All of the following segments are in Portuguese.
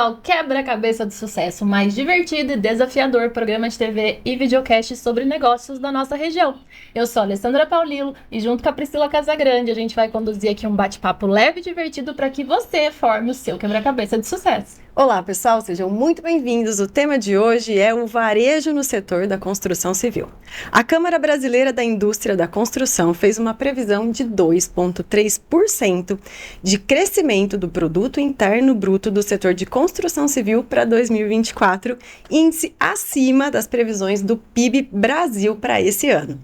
ao Quebra-Cabeça do Sucesso, mais divertido e desafiador programa de TV e videocast sobre negócios da nossa região. Eu sou a Alessandra Paulilo e junto com a Priscila Casagrande a gente vai conduzir aqui um bate-papo leve e divertido para que você forme o seu quebra-cabeça de sucesso. Olá pessoal, sejam muito bem-vindos. O tema de hoje é o varejo no setor da construção civil. A Câmara Brasileira da Indústria da Construção fez uma previsão de 2,3% de crescimento do Produto Interno Bruto do setor de construção civil para 2024, índice acima das previsões do PIB Brasil para esse ano.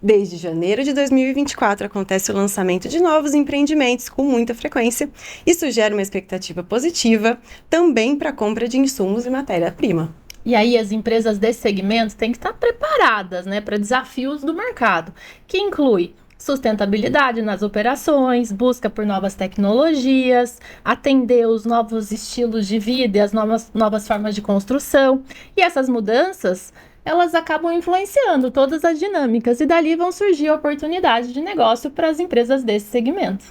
Desde janeiro de 2024 acontece o lançamento de novos empreendimentos com muita frequência. Isso gera uma expectativa positiva também para a compra de insumos e matéria-prima. E aí as empresas desse segmento têm que estar preparadas, para desafios do mercado, que inclui sustentabilidade nas operações, busca por novas tecnologias, atender os novos estilos de vida e as novas formas de construção. E essas mudanças, elas acabam influenciando todas as dinâmicas e dali vão surgir oportunidades de negócio para as empresas desse segmento.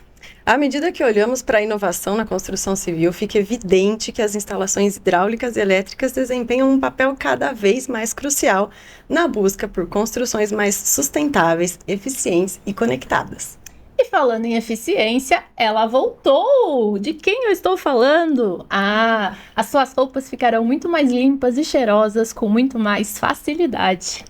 À medida que olhamos para a inovação na construção civil, fica evidente que as instalações hidráulicas e elétricas desempenham um papel cada vez mais crucial na busca por construções mais sustentáveis, eficientes e conectadas. E falando em eficiência, ela voltou! De quem eu estou falando? As suas roupas ficarão muito mais limpas e cheirosas com muito mais facilidade.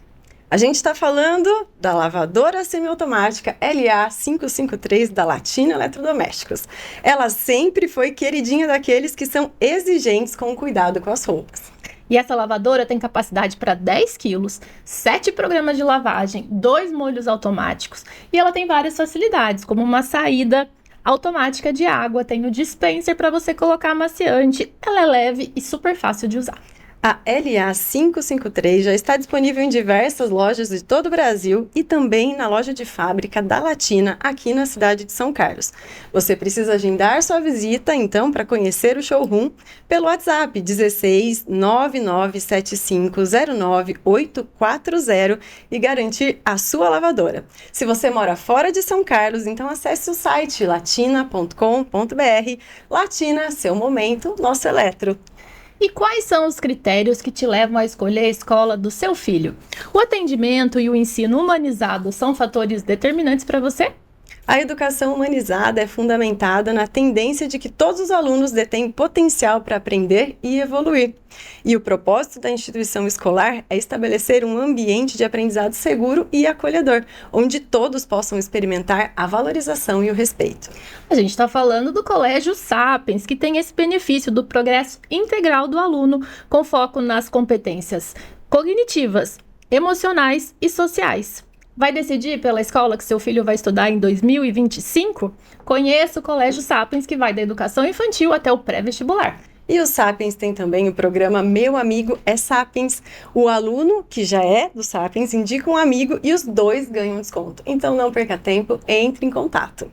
A gente está falando da lavadora semiautomática LA553 da Latina Eletrodomésticos. Ela sempre foi queridinha daqueles que são exigentes com o cuidado com as roupas. E essa lavadora tem capacidade para 10 quilos, 7 programas de lavagem, 2 molhos automáticos. E ela tem várias facilidades, como uma saída automática de água, tem o dispenser para você colocar amaciante. Ela é leve e super fácil de usar. A LA553 já está disponível em diversas lojas de todo o Brasil e também na loja de fábrica da Latina, aqui na cidade de São Carlos. Você precisa agendar sua visita, então, para conhecer o showroom pelo WhatsApp 16 997509 840 e garantir a sua lavadora. Se você mora fora de São Carlos, então acesse o site latina.com.br. Latina, seu momento, nosso eletro. E quais são os critérios que te levam a escolher a escola do seu filho? O atendimento e o ensino humanizado são fatores determinantes para você? A educação humanizada é fundamentada na tendência de que todos os alunos detêm potencial para aprender e evoluir. E o propósito da instituição escolar é estabelecer um ambiente de aprendizado seguro e acolhedor, onde todos possam experimentar a valorização e o respeito. A gente está falando do Colégio Sapiens, que tem esse benefício do progresso integral do aluno, com foco nas competências cognitivas, emocionais e sociais. Vai decidir pela escola que seu filho vai estudar em 2025? Conheça o Colégio Sapiens, que vai da educação infantil até o pré-vestibular. E o Sapiens tem também o programa Meu Amigo é Sapiens. O aluno, que já é do Sapiens, indica um amigo e os dois ganham desconto. Então não perca tempo, entre em contato.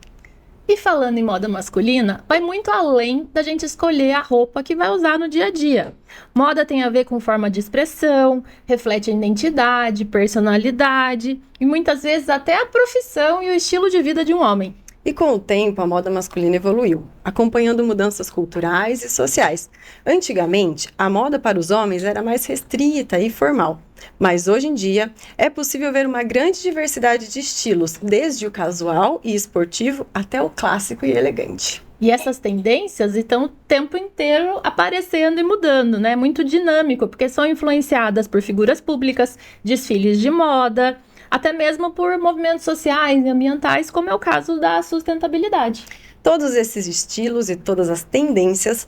E falando em moda masculina, vai muito além da gente escolher a roupa que vai usar no dia a dia. Moda tem a ver com forma de expressão, reflete a identidade, personalidade e muitas vezes até a profissão e o estilo de vida de um homem. E com o tempo, a moda masculina evoluiu, acompanhando mudanças culturais e sociais. Antigamente, a moda para os homens era mais restrita e formal. Mas hoje em dia, é possível ver uma grande diversidade de estilos, desde o casual e esportivo até o clássico e elegante. E essas tendências estão o tempo inteiro aparecendo e mudando, Muito dinâmico, porque são influenciadas por figuras públicas, desfiles de moda, até mesmo por movimentos sociais e ambientais, como é o caso da sustentabilidade. Todos esses estilos e todas as tendências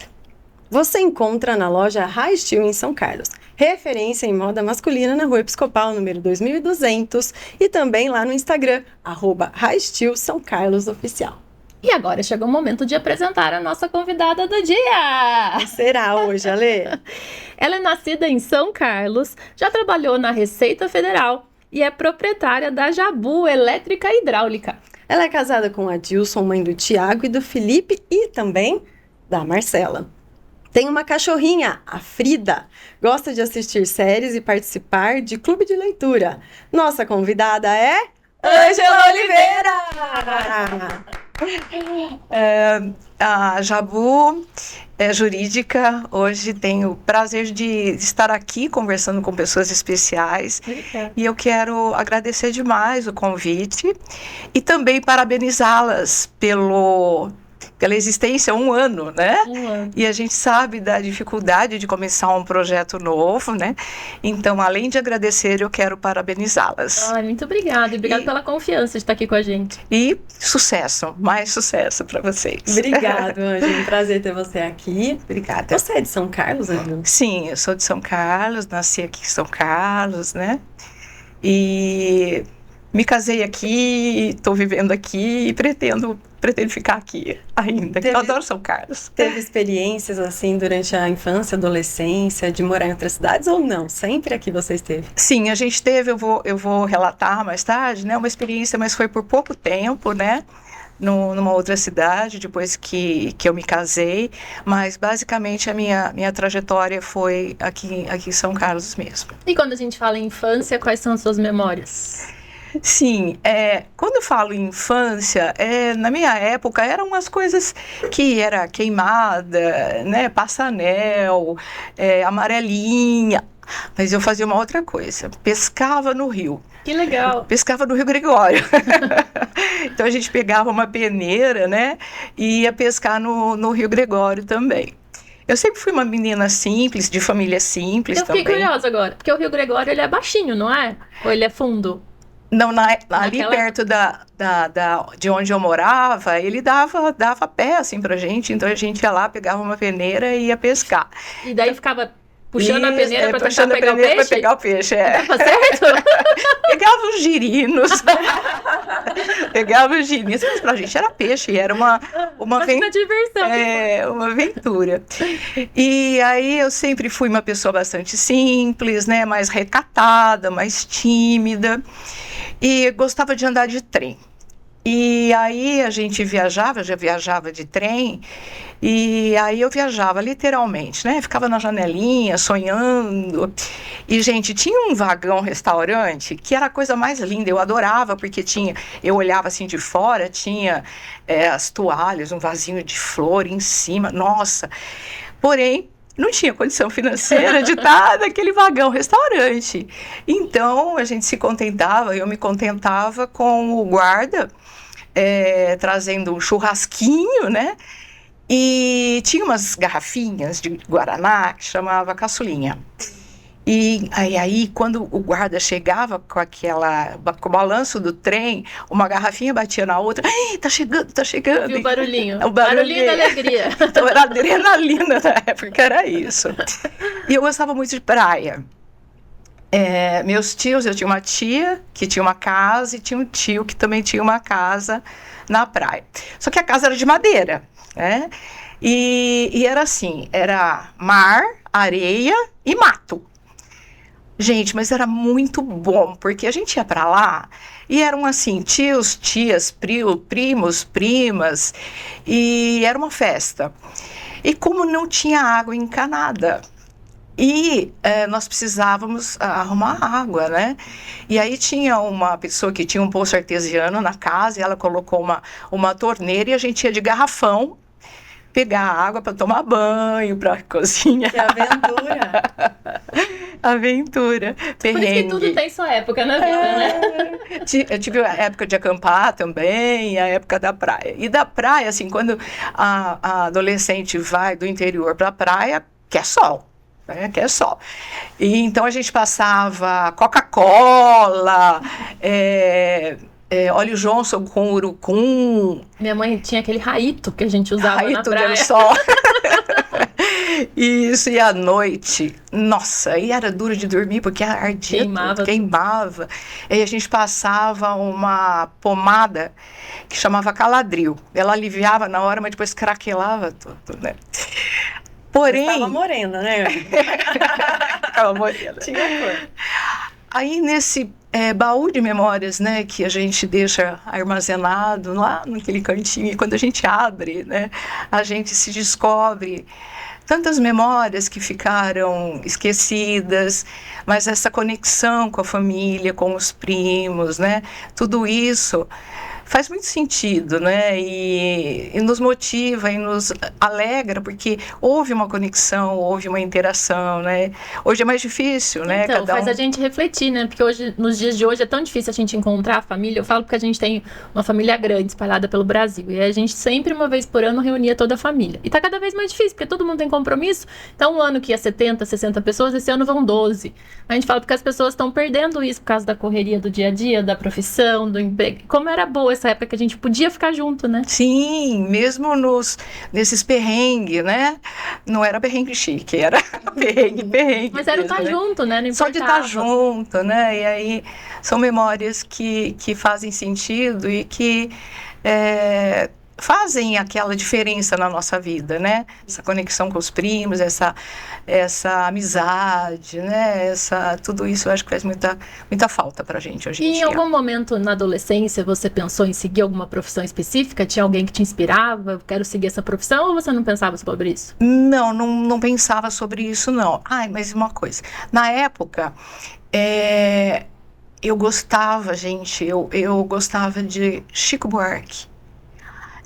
você encontra na loja High Style em São Carlos, referência em moda masculina na Rua Episcopal, número 2200, e também lá no Instagram, @High Style São Carlos Oficial. E agora chegou o momento de apresentar a nossa convidada do dia! Quem será hoje, Alê? Ela é nascida em São Carlos, já trabalhou na Receita Federal e é proprietária da Jabu Elétrica e Hidráulica. Ela é casada com a Dilson, mãe do Tiago e do Felipe, e também da Marcela. Tem uma cachorrinha, a Frida. Gosta de assistir séries e participar de clube de leitura. Nossa convidada é Ângela Oliveira! A Jabu é jurídica. Hoje tenho o prazer de estar aqui conversando com pessoas especiais. E eu quero agradecer demais o convite e também parabenizá-las pela existência há um ano, né? E a gente sabe da dificuldade de começar um projeto novo, né? Então, além de agradecer, eu quero parabenizá-las. Muito obrigada. Obrigada pela confiança de estar aqui com a gente. E sucesso, mais sucesso para vocês. Obrigada, Ângela. Um prazer ter você aqui. Obrigada. Você é de São Carlos, Ângela? Sim, eu sou de São Carlos, nasci aqui em São Carlos, né? E me casei aqui, estou vivendo aqui e pretendo ficar aqui ainda. Eu adoro São Carlos. Teve experiências assim durante a infância, adolescência, de morar em outras cidades ou não? Sempre aqui você esteve? Sim, a gente teve, eu vou relatar mais tarde, né? Uma experiência, mas foi por pouco tempo, né? Numa outra cidade, depois que eu me casei, mas basicamente a minha trajetória foi aqui em São Carlos mesmo. E quando a gente fala em infância, quais são as suas memórias? Sim, quando eu falo em infância, na minha época eram umas coisas que era queimada, né, passanel, amarelinha, mas eu fazia uma outra coisa, pescava no rio. Que legal! Pescava no Rio Gregório. Então a gente pegava uma peneira, né, e ia pescar no Rio Gregório também. Eu sempre fui uma menina simples, de família simples também. Eu fiquei curiosa agora, porque o Rio Gregório ele é baixinho, não é? Ou ele é fundo? Não, ali perto de onde eu morava, ele dava pé assim pra gente, então a gente ia lá, pegava uma peneira e ia pescar. E daí ficava puxando a peneira pra tentar pegar o peixe? Pra pegar o peixe, Tava certo? Pegava os girinos. Pegava os girinos, mas pra gente era peixe, era uma diversão. Uma aventura. E aí eu sempre fui uma pessoa bastante simples, né, mais recatada, mais tímida. E gostava de andar de trem. E aí a gente já viajava de trem, e aí eu viajava literalmente, né? Ficava na janelinha, sonhando. E, gente, tinha um vagão restaurante que era a coisa mais linda, eu adorava, porque eu olhava assim de fora, tinha as toalhas, um vasinho de flor em cima, nossa. Porém, não tinha condição financeira de estar naquele vagão restaurante. Então, a gente eu me contentava com o guarda, trazendo um churrasquinho, né? E tinha umas garrafinhas de guaraná que chamava caçulinha. E aí, quando o guarda chegava com o balanço do trem, uma garrafinha batia na outra. Ai, tá chegando. E o barulhinho. O barulhinho da alegria. Então era adrenalina na época, era isso. E eu gostava muito de praia. Meus tios, eu tinha uma tia que tinha uma casa e tinha um tio que também tinha uma casa na praia. Só que a casa era de madeira, né? E era assim, era mar, areia e mato. Gente, mas era muito bom, porque a gente ia para lá e eram assim, tios, tias, primos, primas, e era uma festa. E como não tinha água encanada, nós precisávamos arrumar água, né? E aí tinha uma pessoa que tinha um poço artesiano na casa, e ela colocou uma torneira e a gente ia de garrafão pegar água para tomar banho, para cozinhar. Que aventura! Aventura, perrengue. Por isso que tudo tem sua época na vida, né? Eu tive a época de acampar também, a época da praia. E da praia, assim, quando a adolescente vai do interior para a praia, quer sol. Quer sol. E então a gente passava Coca-Cola, óleo Johnson com urucum. Minha mãe tinha aquele raito que a gente usava na praia. Del Sol. Isso, e à noite, nossa, aí era duro de dormir, porque ardia, queimava. E a gente passava uma pomada que chamava Caladril. Ela aliviava na hora, mas depois craquelava tudo, né? Porém... Você estava morena, né? Estava morena. Tinha cor. Aí nesse baú de memórias, né, que a gente deixa armazenado lá naquele cantinho, e quando a gente abre, né, a gente se descobre tantas memórias que ficaram esquecidas, mas essa conexão com a família, com os primos, né, tudo isso faz muito sentido, né? E nos motiva e nos alegra, porque houve uma conexão, houve uma interação, né? Hoje é mais difícil, né? Então, faz a gente refletir, né? Porque hoje, nos dias de hoje, é tão difícil a gente encontrar a família. Eu falo porque a gente tem uma família grande, espalhada pelo Brasil. E a gente sempre, uma vez por ano, reunia toda a família. E tá cada vez mais difícil, porque todo mundo tem compromisso. Então, um ano que ia 70, 60 pessoas, esse ano vão 12. A gente fala porque as pessoas estão perdendo isso por causa da correria do dia a dia, da profissão, do emprego. Como era boa essa época que a gente podia ficar junto, né? Sim, mesmo nesses perrengues, né? Não era perrengue chique, era perrengue. Mas era mesmo, estar né? junto, né? Não Só de importava. estar junto, né? E aí são memórias que fazem sentido e que fazem aquela diferença na nossa vida, né? Essa conexão com os primos, essa amizade, né? Tudo isso eu acho que faz muita falta pra gente hoje em E em dia. algum momento na adolescência você pensou em seguir alguma profissão específica? Tinha alguém que te inspirava? Eu quero seguir essa profissão, ou você não pensava sobre isso? Não pensava sobre isso, não. Ai, mas uma coisa. Na época, eu gostava, gente, eu gostava de Chico Buarque.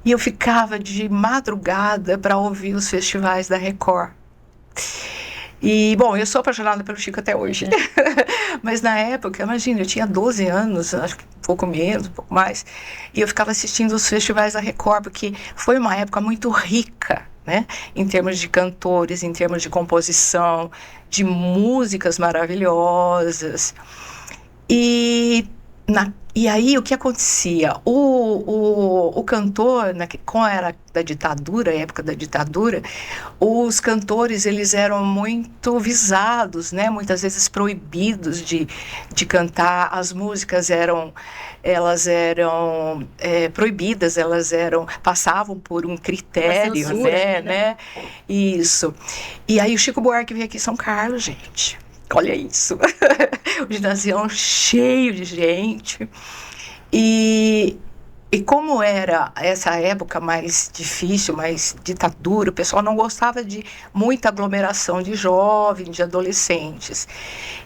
E eu ficava de madrugada para ouvir os festivais da Record. E, bom, eu sou apaixonada pelo Chico até hoje. Mas na época, imagina, eu tinha 12 anos, acho que um pouco menos, um pouco mais. E eu ficava assistindo os festivais da Record, porque foi uma época muito rica, né? Em termos de cantores, em termos de composição, de músicas maravilhosas. E aí o que acontecia? O cantor, como era da ditadura, a época da ditadura, os cantores eles eram muito visados, né? Muitas vezes proibidos de cantar. As músicas eram proibidas, passavam por um critério, censura, né? Isso. E aí o Chico Buarque veio aqui em São Carlos, gente. Olha isso, o ginasião cheio de gente, e como era essa época mais difícil, mais ditadura, o pessoal não gostava de muita aglomeração de jovens, de adolescentes,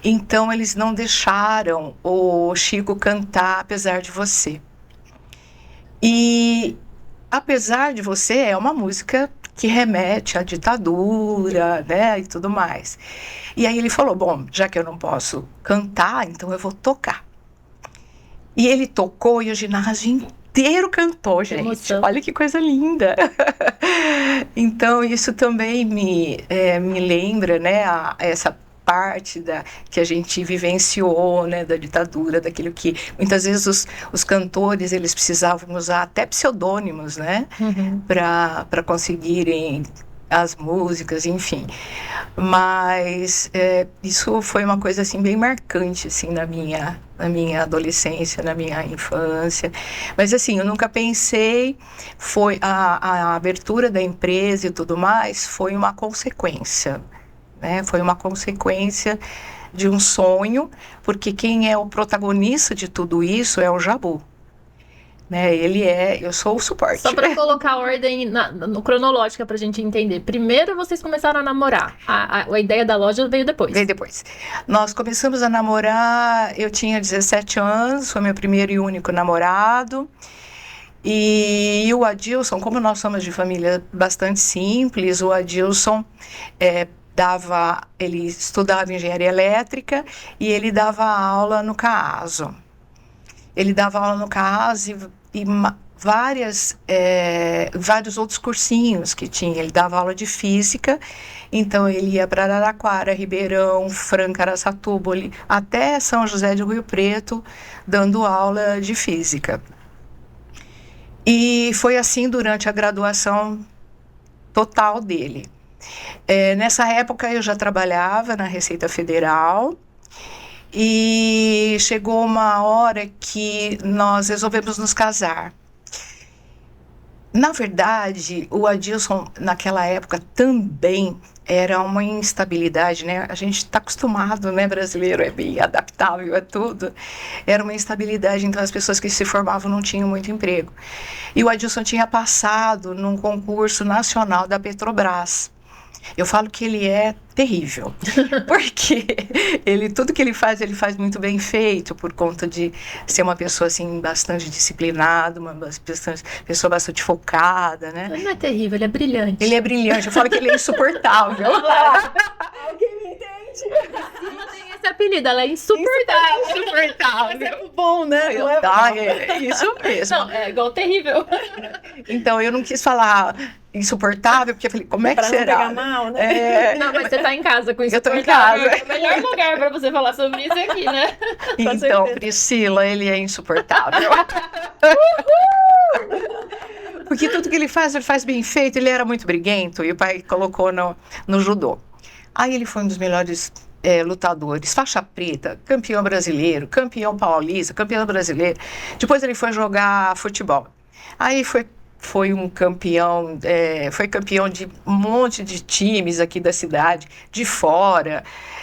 então eles não deixaram o Chico cantar Apesar de Você. E Apesar de Você é uma música que remete à ditadura, né, e tudo mais. E aí ele falou, bom, já que eu não posso cantar, então eu vou tocar. E ele tocou e o ginásio inteiro cantou, gente. Emoção. Olha que coisa linda. Então isso também me lembra, né, essa parte que a gente vivenciou, né, da ditadura, daquilo que muitas vezes os cantores eles precisavam usar até pseudônimos, né, para conseguirem as músicas, enfim. Mas isso foi uma coisa assim bem marcante assim na minha adolescência, na minha infância. Mas assim, eu nunca pensei, foi a abertura da empresa e tudo mais, foi uma consequência, né? Foi uma consequência de um sonho, porque quem é o protagonista de tudo isso é o Jabu. Né? Eu sou o suporte. Só para colocar a ordem no cronológica pra gente entender. Primeiro vocês começaram a namorar. A ideia da loja veio depois. Veio depois. Nós começamos a namorar, eu tinha 17 anos, foi meu primeiro e único namorado. E o Adilson, como nós somos de família bastante simples, o Adilson ele estudava engenharia elétrica e ele dava aula no CAASO. Ele dava aula no CAASO e vários outros cursinhos que tinha. Ele dava aula de física, então ele ia para Araraquara, Ribeirão, Franca, Araçatuba, até São José do Rio Preto, dando aula de física. E foi assim durante a graduação total dele. Nessa época eu já trabalhava na Receita Federal, e chegou uma hora que nós resolvemos nos casar. Na verdade, o Adilson, naquela época, também era uma instabilidade, né? A gente está acostumado, né? Brasileiro é bem adaptável a tudo. Era uma instabilidade, então as pessoas que se formavam não tinham muito emprego. E o Adilson tinha passado num concurso nacional da Petrobras. Eu falo que ele é terrível, porque tudo que ele faz muito bem feito, por conta de ser uma pessoa assim bastante disciplinada, uma pessoa bastante focada, né? Ele não é terrível, ele é brilhante. Ele é brilhante, eu falo que ele é insuportável. Alguém me entende? Não tem esse apelido, ela é insuportável. Insuportável. É bom, né? Não é Ah, é isso mesmo. Não, é igual terrível. Então, eu não quis falar insuportável, porque eu falei, como é que Pra não será? pegar mal, né? Não, mas você tá em casa com isso. Eu tô em casa. É o melhor lugar pra você falar sobre isso aqui, né? Então, certeza. Priscila, ele é insuportável. Porque tudo que ele faz bem feito. Ele era muito briguento e o pai colocou no judô. Aí ele foi um dos melhores lutadores, faixa preta, campeão brasileiro, campeão paulista, campeão brasileiro. Depois ele foi jogar futebol. Aí foi um campeão, foi campeão de um monte de times aqui da cidade, de fora.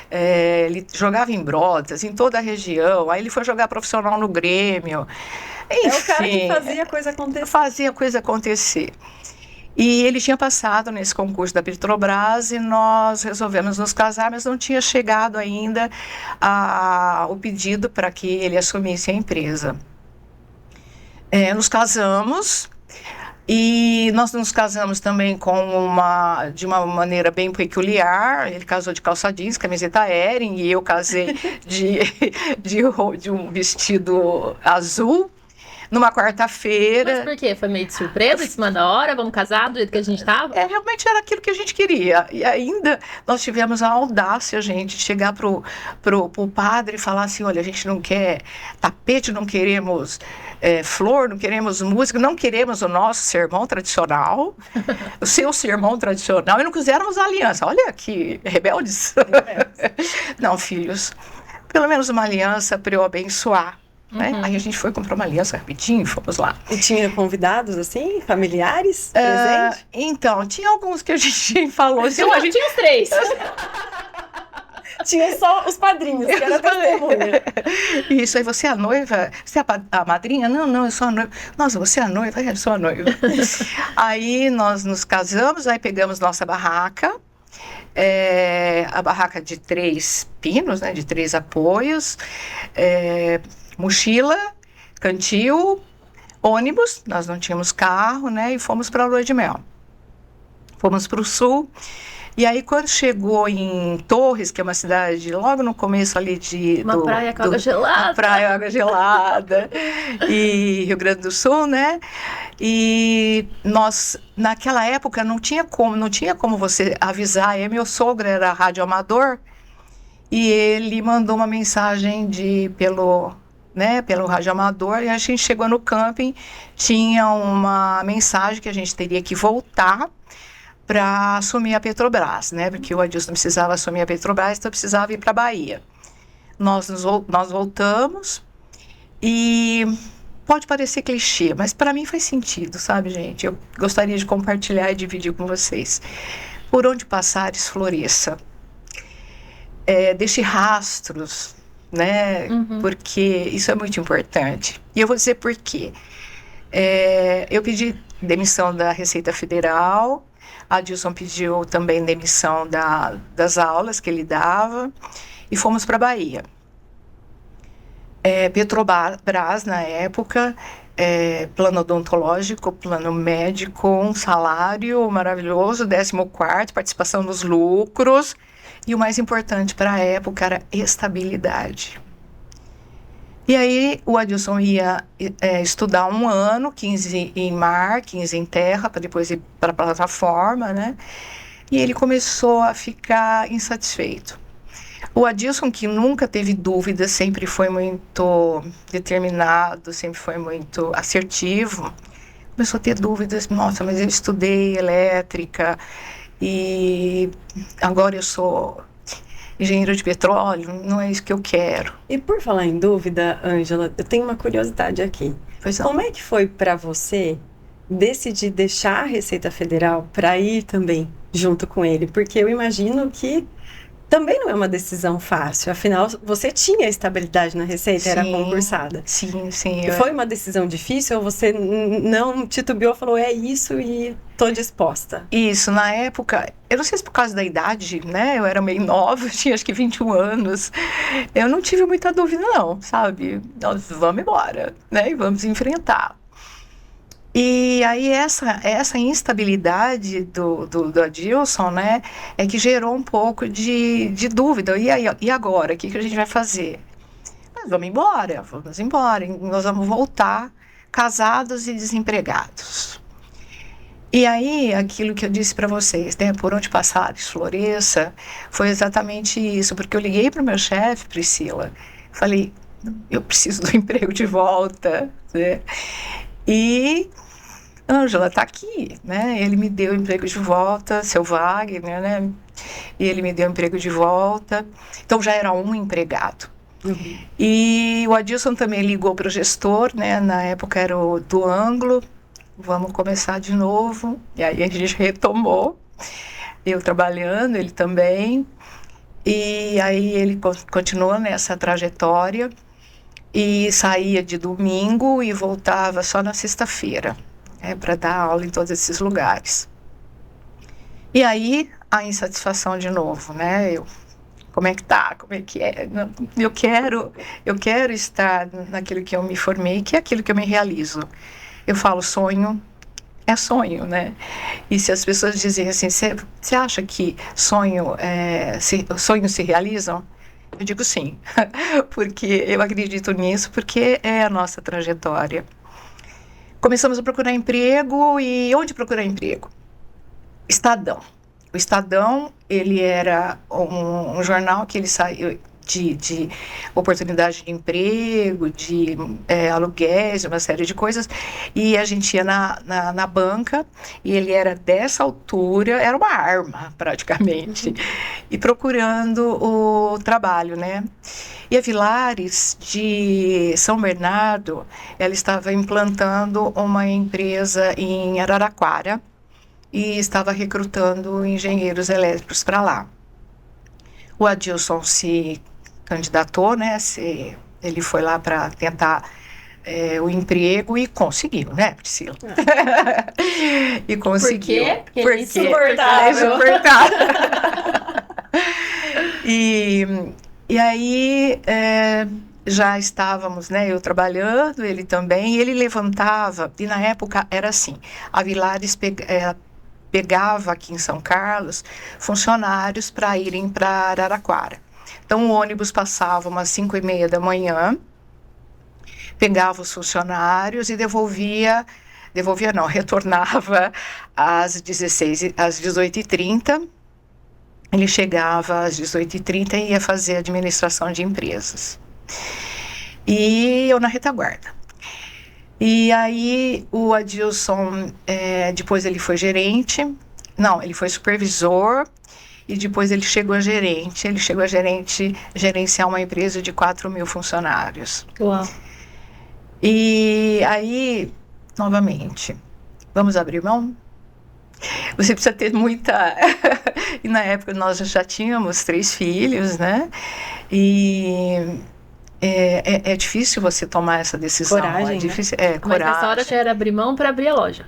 Ele jogava em Brotas, em toda a região. Aí ele foi jogar profissional no Grêmio. Enfim, É o cara que fazia a coisa acontecer. fazia a coisa acontecer. E ele tinha passado nesse concurso da Petrobras e nós resolvemos nos casar, mas não tinha chegado ainda o pedido para que ele assumisse a empresa. Nos casamos. E nós nos casamos também de uma maneira bem peculiar. Ele casou de calça jeans, camiseta Hering, e eu casei de um vestido azul, numa quarta-feira. Mas por quê? Foi meio de surpresa, em cima da hora? Vamos casar do jeito que a gente tava? Realmente era aquilo que a gente queria. E ainda nós tivemos a audácia, gente, de chegar pro padre e falar assim, olha, a gente não quer tapete, não queremos flor, não queremos música, não queremos o nosso sermão tradicional, o seu sermão tradicional, e não quisermos aliança. Olha que rebeldes. Não, filhos, pelo menos uma aliança para eu abençoar. Né? Aí a gente foi comprar uma aliança rapidinho e fomos lá. E tinha convidados, assim, familiares, presentes? Então, tinha alguns que a gente falou assim, Tinha os três. Tinha só os padrinhos, que era testemunha. Isso, aí você é a noiva? Você é a madrinha? Não, eu sou a noiva. Nossa, você é a noiva? Eu sou a noiva. Aí nós nos casamos, aí pegamos nossa barraca, a barraca de 3 pinos, né, de 3 apoios, mochila, cantil, ônibus, nós não tínhamos carro, né, e fomos para a lua de mel. Fomos para o sul, e aí quando chegou em Torres, que é uma cidade logo no começo ali Uma praia com água gelada. Uma praia com água gelada, e Rio Grande do Sul, né, e nós, naquela época, não tinha como você avisar, meu sogro era radioamador, e ele mandou uma mensagem pelo rádio amador, e a gente chegou no camping, tinha uma mensagem que a gente teria que voltar para assumir a Petrobras, né? Porque o Adilson precisava assumir a Petrobras, então precisava ir para a Bahia. Nós voltamos, e pode parecer clichê, mas para mim faz sentido, sabe, gente? Eu gostaria de compartilhar e dividir com vocês. Por onde passares, floresça. Deixe rastros, né? Porque isso é muito importante. E eu vou dizer por quê. Eu pedi demissão da Receita Federal, a Adilson pediu também demissão das aulas que ele dava, e fomos para a Bahia. Petrobras, na época, plano odontológico, plano médico, um salário maravilhoso, 14º, participação nos lucros, e o mais importante para a época era estabilidade. E aí o Adilson ia estudar 1 ano, 15 em mar, 15 em terra, para depois ir para a plataforma, né? E ele começou a ficar insatisfeito. O Adilson, que nunca teve dúvidas, sempre foi muito determinado, sempre foi muito assertivo, começou a ter dúvidas. Nossa, mas eu estudei elétrica e agora eu sou engenheiro de petróleo, não é isso que eu quero. E por falar em dúvida, Ângela, eu tenho uma curiosidade aqui. Pois não. Como é que foi para você decidir deixar a Receita Federal para ir também junto com ele? Porque eu imagino que também não é uma decisão fácil. Afinal, você tinha estabilidade na Receita, era Sim, concursada. Sim, sim. E foi uma decisão difícil ou você não titubeou, falou, é isso e tô disposta? Isso, na época, eu não sei se por causa da idade, né? Eu era meio nova, eu tinha acho que 21 anos. Eu não tive muita dúvida, não, sabe? Nós vamos embora, né? E vamos enfrentar. E aí essa instabilidade do Adilson, né, é que gerou um pouco de dúvida. E agora? O que a gente vai fazer? Nós vamos embora. E nós vamos voltar casados e desempregados. E aí, aquilo que eu disse para vocês, né, por onde passares, floresça, foi exatamente isso. Porque eu liguei para o meu chefe, Priscila, falei, eu preciso do emprego de volta, né? E Ângela está aqui, né? Ele me deu emprego de volta, seu Wagner, né? E ele me deu emprego de volta. Então já era um empregado. Uhum. E o Adilson também ligou para o gestor, né? Na época era o do Ângulo. Vamos começar de novo. E aí a gente retomou. Eu trabalhando, ele também. E aí ele continuou nessa trajetória. E saía de domingo e voltava só na sexta-feira. Para dar aula em todos esses lugares. E aí, a insatisfação de novo, né? Como é que tá? Como é que é? Eu quero estar naquilo que eu me formei, que é aquilo que eu me realizo. Eu falo sonho, é sonho, né? E se as pessoas dizem assim, você acha que sonhos se realizam? Eu digo sim, porque eu acredito nisso, porque é a nossa trajetória. Começamos a procurar emprego, e onde procurar emprego? Estadão. O Estadão, ele era um jornal que ele saiu de oportunidade de emprego, de aluguéis, uma série de coisas, e a gente ia na banca, e ele era dessa altura, era uma arma, praticamente, e procurando o trabalho, né? E a Vilares de São Bernardo, ela estava implantando uma empresa em Araraquara e estava recrutando engenheiros elétricos para lá. O Adilson se candidatou, né? Ele foi lá para tentar o emprego e conseguiu, né, Priscila? E conseguiu. Por quê? Porque ele é insuportável. E aí já estávamos, né, eu trabalhando, ele também, e ele levantava, e na época era assim, a Vilares pegava aqui em São Carlos funcionários para irem para Araraquara. Então o ônibus passava umas 5:30 da manhã, pegava os funcionários e retornava às 18h30. Ele chegava às 18h30 e ia fazer administração de empresas. E eu na retaguarda. E aí o Adilson, depois ele foi gerente, não, ele foi supervisor, e depois ele chegou a gerente. Ele chegou a gerenciar uma empresa de 4.000 funcionários. Uau. E aí, novamente, vamos abrir mão? Você precisa ter muita... E na época nós já tínhamos 3 filhos, né? E é difícil você tomar essa decisão. Coragem, é difícil, né? Mas nessa hora já era abrir mão para abrir a loja.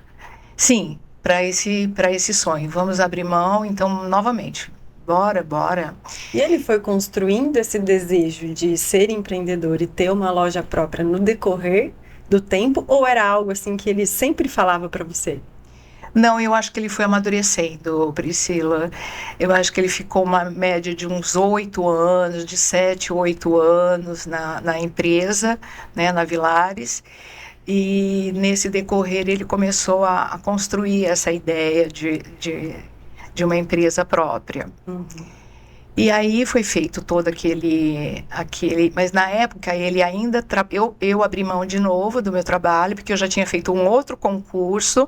Sim, para esse sonho. Vamos abrir mão, então, novamente. Bora. E ele foi construindo esse desejo de ser empreendedor e ter uma loja própria no decorrer do tempo? Ou era algo assim que ele sempre falava para você? Não, eu acho que ele foi amadurecendo, Priscila. Eu acho que ele ficou uma média de uns 8 anos, de 7, 8 anos na empresa, né, na Vilares. E nesse decorrer ele começou a construir essa ideia de uma empresa própria. Uhum. E aí foi feito todo aquele mas na época ele ainda eu abri mão de novo do meu trabalho, porque eu já tinha feito um outro concurso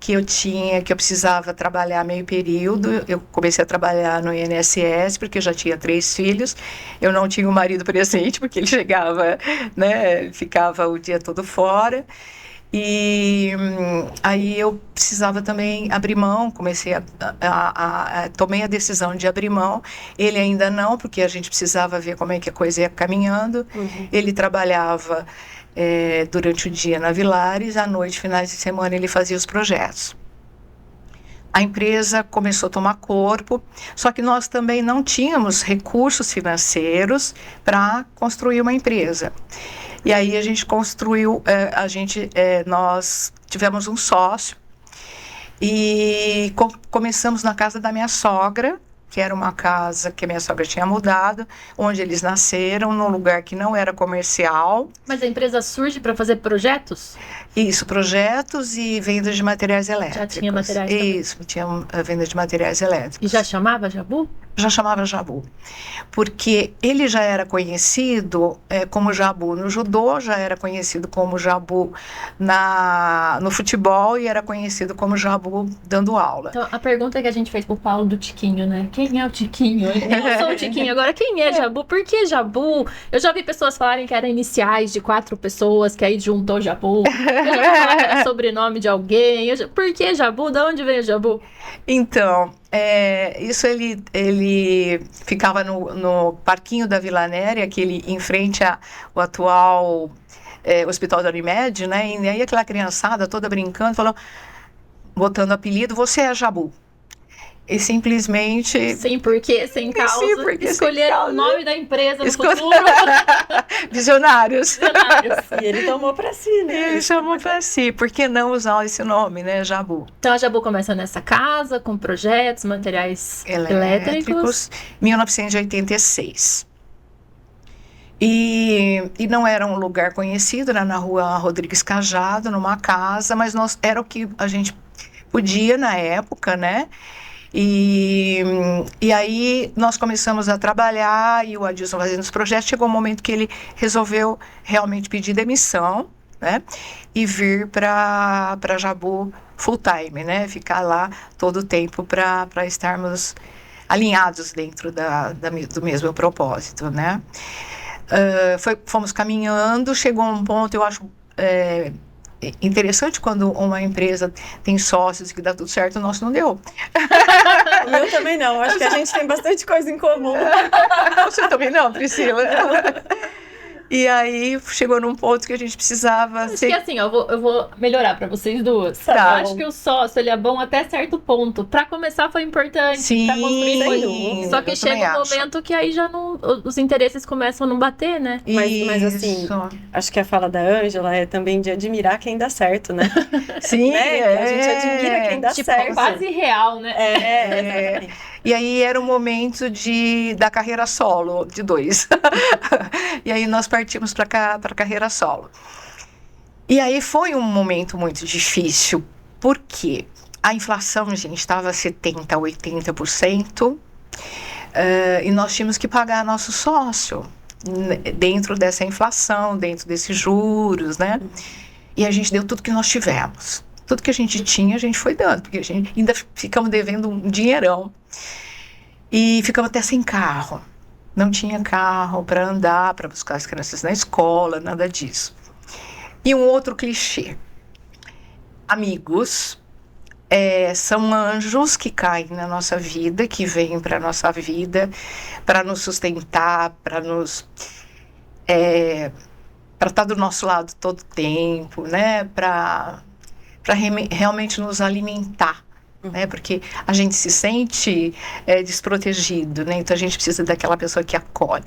que eu precisava trabalhar meio período. Eu comecei a trabalhar no INSS porque eu já tinha 3 filhos. Eu não tinha o marido presente porque ele chegava, né, ficava o dia todo fora. E aí eu precisava também abrir mão, tomei a decisão de abrir mão. Ele ainda não, porque a gente precisava ver como é que a coisa ia caminhando. Ele trabalhava durante o dia na Villares, à noite, finais de semana, ele fazia os projetos. A empresa começou a tomar corpo, só que nós também não tínhamos recursos financeiros para construir uma empresa. E aí a gente construiu, nós tivemos um sócio e começamos na casa da minha sogra, que era uma casa que a minha sogra tinha mudado, onde eles nasceram, num lugar que não era comercial. Mas a empresa surge para fazer projetos? Isso, projetos e venda de materiais elétricos. Já tinha materiais também. Isso, tinha a venda de materiais elétricos. E já chamava Jabu? Já chamava Jabu, porque ele já era conhecido como Jabu no judô, já era conhecido como Jabu no futebol e era conhecido como Jabu dando aula. Então, a pergunta que a gente fez pro Paulo do Tiquinho, né? Quem é o Tiquinho? Eu sou o Tiquinho, agora quem é Jabu? Por que Jabu? Eu já vi pessoas falarem que eram iniciais de 4 pessoas, que aí juntou Jabu. Eu já vi falar que era sobrenome de alguém. Por que Jabu? De onde veio Jabu? Então, isso ele ficava no parquinho da Vila Néria, aquele em frente ao atual Hospital da Unimed, né? E aí aquela criançada toda brincando, falou, botando apelido, você é Jabu. E simplesmente... Sem porquê, sem causa. Sim, porque escolheram o nome da empresa no futuro. Visionários. E ele tomou para si, né? Ele chamou para si. Por que não usar esse nome, né? Jabu. Então a Jabu começa nessa casa, com projetos, materiais elétricos. 1986. E não era um lugar conhecido, era na rua Rodrigues Cajado, numa casa, mas era o que a gente podia na época, né? E aí nós começamos a trabalhar e o Adilson fazendo os projetos. Chegou um momento que ele resolveu realmente pedir demissão, né? E vir para Jabu full time, né? Ficar lá todo o tempo para estarmos alinhados dentro do mesmo propósito, né? Fomos caminhando, chegou um ponto, eu acho... interessante quando uma empresa tem sócios e que dá tudo certo, o nosso não deu. O meu também não, acho que a gente tem bastante coisa em comum. Você também não, Priscila? E aí chegou num ponto que a gente precisava... Acho que assim, eu vou melhorar pra vocês duas. Tá. Eu acho que o sócio, ele é bom até certo ponto. Pra começar foi importante. Sim, pra construir foi. Só que chega um momento que aí já não... Os interesses começam a não bater, né? Mas assim, acho que a fala da Ângela é também de admirar quem dá certo, né? Sim, né? A gente admira quem dá certo. Quase real, né? Exatamente. E aí era o momento da carreira solo, de 2. E aí nós partimos para a carreira solo. E aí foi um momento muito difícil, porque a inflação, gente, estava 70%, 80%, e nós tínhamos que pagar nosso sócio dentro dessa inflação, dentro desses juros, né? E a gente deu tudo que nós tivemos. Tudo que a gente tinha, a gente foi dando, porque a gente ainda ficamos devendo um dinheirão. E ficamos até sem carro. Não tinha carro para andar, para buscar as crianças na escola, nada disso. E um outro clichê. Amigos são anjos que caem na nossa vida, que vêm para a nossa vida, para nos sustentar, para estar do nosso lado todo o tempo, né? Para realmente nos alimentar. Né, porque a gente se sente desprotegido, né? Então a gente precisa daquela pessoa que acolhe.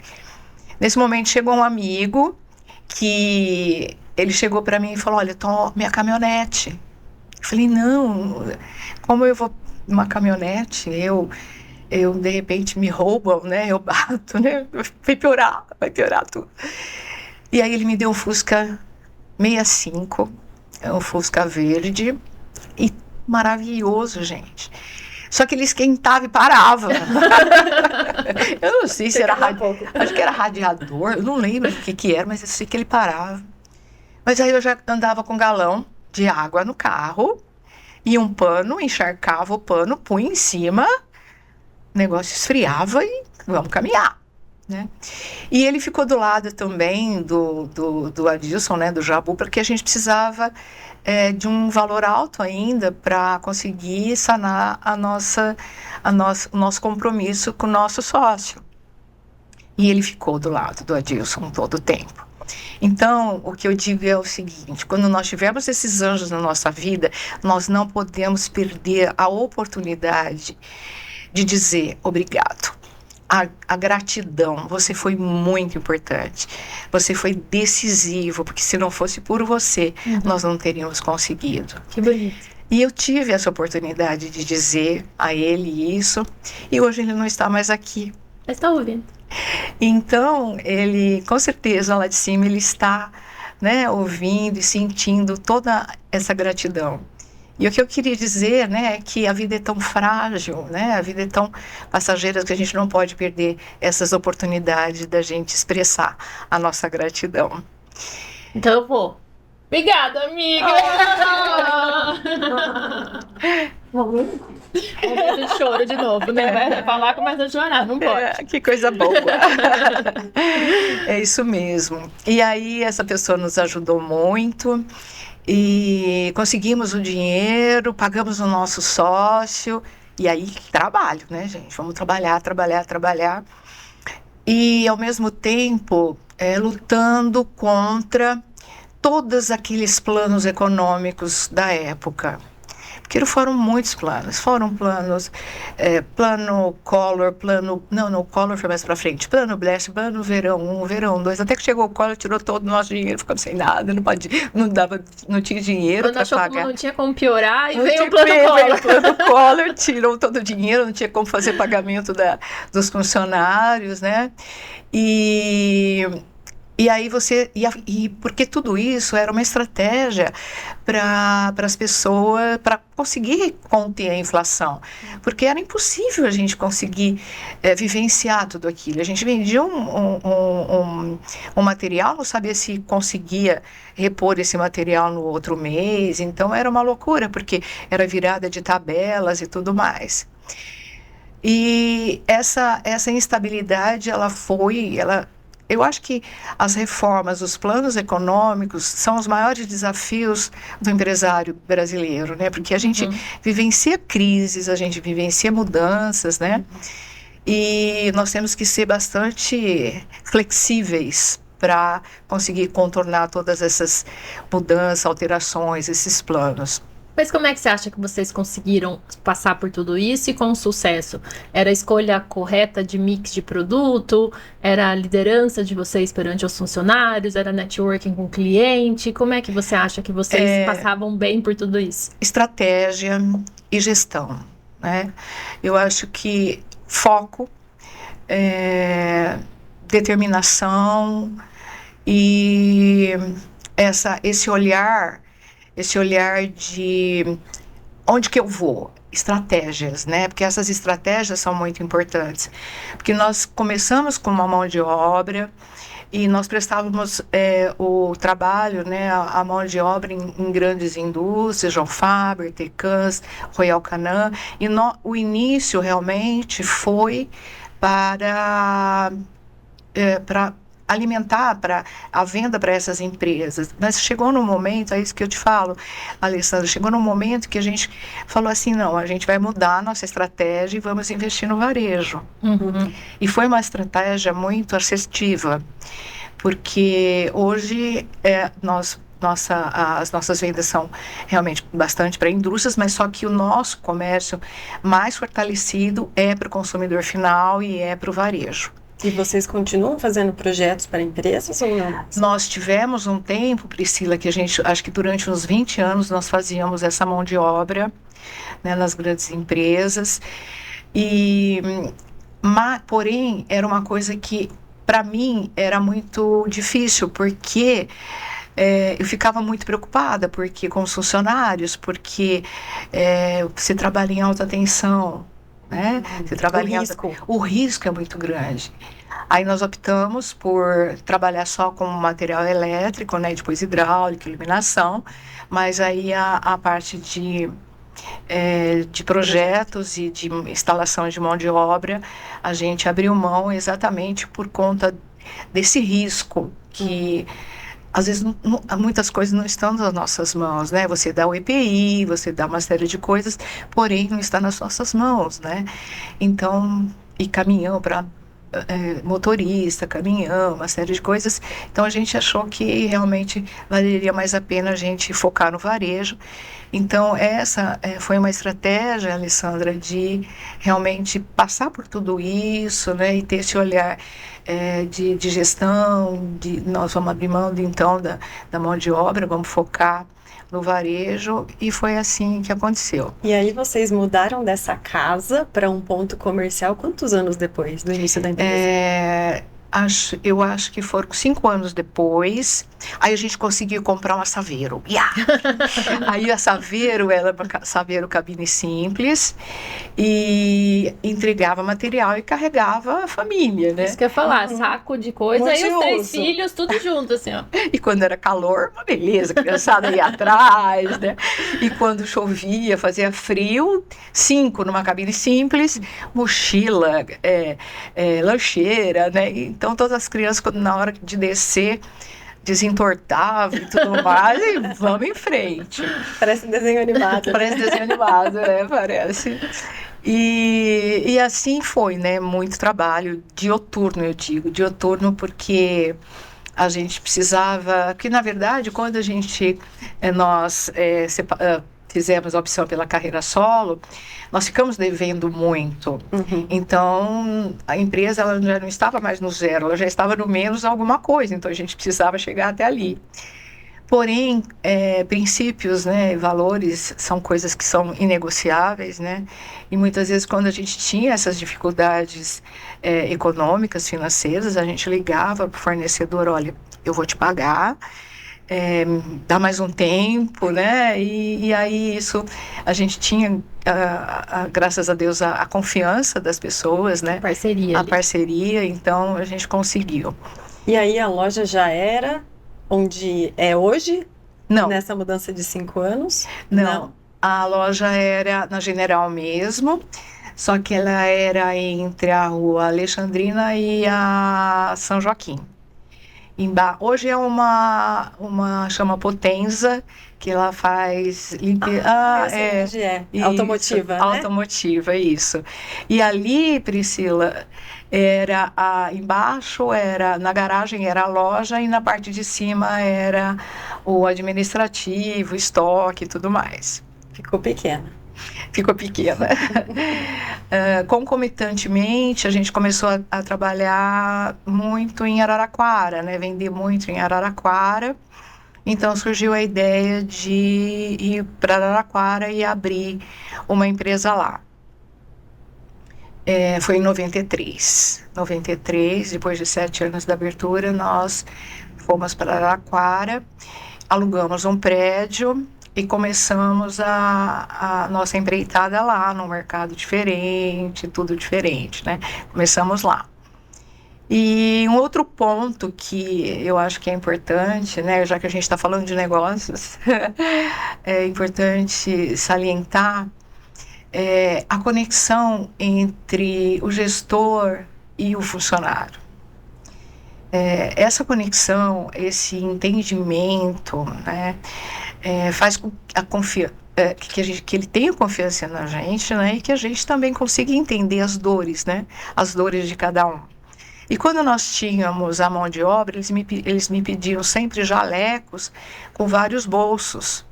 Nesse momento chegou um amigo que ele chegou para mim e falou, olha, tô minha caminhonete. Eu falei, não, como eu vou numa caminhonete? Eu de repente me roubam, né? Eu bato, né? Vai piorar tudo. E aí ele me deu um Fusca 65, um Fusca verde, e maravilhoso, gente. Só que ele esquentava e parava. Eu não sei se era acho que era radiador, eu não lembro o que era, mas eu sei que ele parava. Mas aí eu já andava com um galão de água no carro e um pano, encharcava o pano, punha em cima, o negócio esfriava e vamos caminhar. né? E ele ficou do lado também do Adilson, né, do Jabu, porque a gente precisava de um valor alto ainda para conseguir sanar o nosso compromisso com o nosso sócio. E ele ficou do lado do Adilson todo o tempo. Então, o que eu digo é o seguinte: quando nós tivermos esses anjos na nossa vida, nós não podemos perder a oportunidade de dizer obrigado. A gratidão, você foi muito importante, você foi decisivo, porque se não fosse por você, nós não teríamos conseguido. Que bonito. E eu tive essa oportunidade de dizer a ele isso, e hoje ele não está mais aqui. Mas está ouvindo. Então, ele, com certeza, lá de cima, ele está, né, ouvindo e sentindo toda essa gratidão. E o que eu queria dizer, né, é que a vida é tão frágil, né, a vida é tão passageira que a gente não pode perder essas oportunidades da gente expressar a nossa gratidão. Então eu vou. Obrigada, amiga! Momento de choro de novo, né? Vai falar, começa a chorar, não pode. Que coisa boa! É isso mesmo. E aí essa pessoa nos ajudou muito. E conseguimos o dinheiro, pagamos o nosso sócio, e aí trabalho, né, gente? Vamos trabalhar. E, ao mesmo tempo, lutando contra todos aqueles planos econômicos da época. Porque foram muitos planos. Foram planos, plano Collor, Não, Collor foi mais pra frente. Plano Blast, plano Verão 1, Verão 2. Até que chegou o Collor, tirou todo o nosso dinheiro, ficamos sem nada, não tinha dinheiro para pagar. Não tinha como piorar, e veio o plano Collor. O plano Collor tirou todo o dinheiro, não tinha como fazer pagamento dos funcionários, né? E aí porque tudo isso era uma estratégia para as pessoas, para conseguir conter a inflação. Porque era impossível a gente conseguir vivenciar tudo aquilo. A gente vendia um material, não sabia se conseguia repor esse material no outro mês. Então era uma loucura, porque era virada de tabelas e tudo mais. E essa instabilidade, eu acho que as reformas, os planos econômicos são os maiores desafios do empresário brasileiro, né? Porque a gente vivencia crises, a gente vivencia mudanças, né? E nós temos que ser bastante flexíveis para conseguir contornar todas essas mudanças, alterações, esses planos. Mas como é que você acha que vocês conseguiram passar por tudo isso e com sucesso? Era a escolha correta de mix de produto? Era a liderança de vocês perante os funcionários? Era networking com o cliente? Como é que você acha que vocês passavam bem por tudo isso? Estratégia e gestão, né? Eu acho que foco, determinação e esse olhar de onde que eu vou, estratégias, né? Porque essas estratégias são muito importantes. Porque nós começamos com uma mão de obra e nós prestávamos o trabalho, né, a mão de obra em grandes indústrias, João Faber, Tecans, Royal Canin, e o início realmente foi para alimentar para a venda para essas empresas. Mas chegou num momento, é isso que eu te falo, Alessandra, chegou num momento que a gente falou assim, não, a gente vai mudar a nossa estratégia e vamos investir no varejo. E foi uma estratégia muito assertiva, porque hoje as nossas vendas são realmente bastante para indústrias, mas só que o nosso comércio mais fortalecido é para o consumidor final e é para o varejo. E vocês continuam fazendo projetos para empresas ou não? Nós tivemos um tempo, Priscila, que acho que durante uns 20 anos nós fazíamos essa mão de obra, né, nas grandes empresas. Porém, era uma coisa que, para mim, era muito difícil, porque eu ficava muito preocupada com os funcionários, porque você trabalha em alta tensão, né? Você trabalha o risco é muito grande. Aí nós optamos por trabalhar só com material elétrico, né? Depois hidráulica, iluminação, mas aí a parte de de projetos e de instalação de mão de obra, a gente abriu mão exatamente por conta desse risco que às vezes muitas coisas não estão nas nossas mãos, né? Você dá o EPI, você dá uma série de coisas, porém não está nas nossas mãos, né? Então, e caminhão para motorista, caminhão, uma série de coisas. Então a gente achou que realmente valeria mais a pena a gente focar no varejo. Então essa foi uma estratégia, Alessandra, de realmente passar por tudo isso, né, e ter esse olhar de gestão, nós vamos abrir mão então da mão de obra, vamos focar no varejo, e foi assim que aconteceu. E aí vocês mudaram dessa casa para um ponto comercial quantos anos depois do início da empresa? Eu acho que foram 5 anos depois. Aí a gente conseguiu comprar uma Saveiro. Yeah! Aí a Saveiro era uma Saveiro cabine simples e entregava material e carregava a família, né? Isso que eu ia falar, saco de coisa e os 3 filhos, tudo junto, assim, ó. E quando era calor, uma beleza, a criançada ia atrás, né? E quando chovia, fazia frio, 5 numa cabine simples, mochila, lancheira, né? Então todas as crianças, na hora de descer, desentortava e tudo mais, e vamos em frente. Parece desenho animado. Parece desenho animado, parece. E assim foi, né? Muito trabalho dioturno, eu digo. Dioturno porque a gente precisava... Que, na verdade, quando nós fizemos a opção pela carreira solo, nós ficamos devendo muito. Uhum. Então, a empresa ela já não estava mais no zero, ela já estava no menos alguma coisa. Então, a gente precisava chegar até ali. Porém, princípios, né, valores são coisas que são inegociáveis, né? E muitas vezes, quando a gente tinha essas dificuldades econômicas, financeiras, a gente ligava para o fornecedor: olha, eu vou te pagar, dá mais um tempo, né? E aí isso, a gente tinha, graças a Deus, a confiança das pessoas, né? A parceria, então a gente conseguiu. E aí a loja já era onde é hoje? Não. Nessa mudança de 5 anos? Não. A loja era na General mesmo, só que ela era entre a Rua Alexandrina e a São Joaquim. Hoje é uma chama Potenza, que ela faz automotiva, né? Automotiva, isso. E ali, Priscila, embaixo na garagem era a loja, e na parte de cima era o administrativo, estoque e tudo mais. Ficou pequena. Concomitantemente, a gente começou a trabalhar muito em Araraquara, né? Vender muito em Araraquara. Então surgiu a ideia de ir para Araraquara e abrir uma empresa lá. Foi em 93. 93, depois de 7 anos da abertura, nós fomos para Araraquara, alugamos um prédio e começamos a nossa empreitada lá, num mercado diferente, tudo diferente, né? Começamos lá. E um outro ponto que eu acho que é importante, né, já que a gente está falando de negócios, é importante salientar a conexão entre o gestor e o funcionário. Essa conexão, esse entendimento, né, faz com que ele tenha confiança na gente, né, e que a gente também consiga entender as dores, né, as dores de cada um. E quando nós tínhamos a mão de obra, eles me pediam sempre jalecos com vários bolsos.